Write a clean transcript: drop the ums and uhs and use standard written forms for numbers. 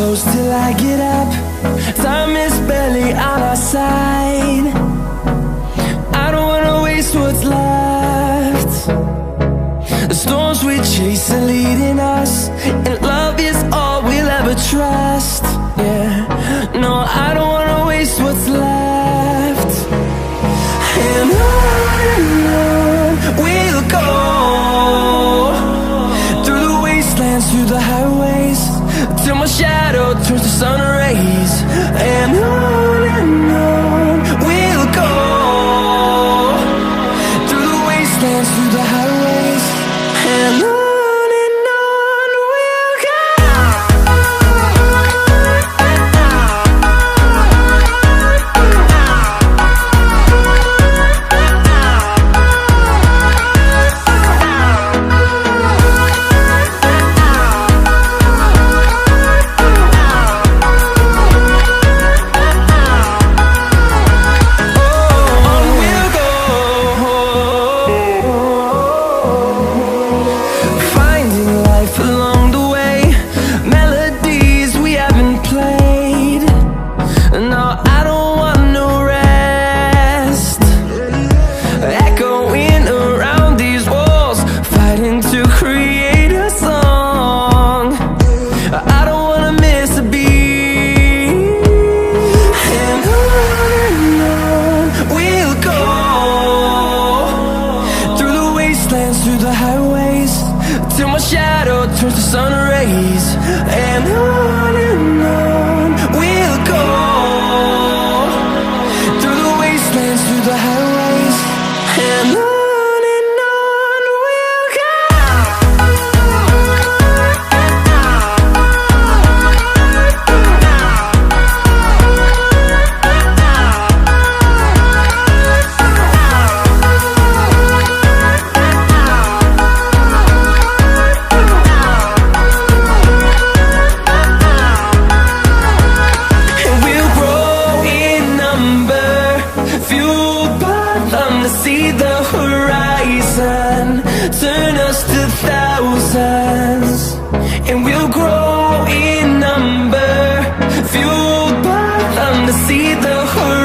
close till I get up. Time is barely on our side. I don't wanna waste what's left. The storms we chase are leading us, and love is all we'll ever trust. Yeah, no, I don't wanna waste what's left. And on we'll go, through the wastelands, through the highways, till my shadow turns to sun rays. And on we'll go, through the wastelands, through the highways, and on we'll go. Through the highways, till my shadow turns to sun rays. And on we'll go, through the wastelands, through the highways, and on we'll go. See the horizon turn us to thousands, and we'll grow in number, fueled by them to see the horizon.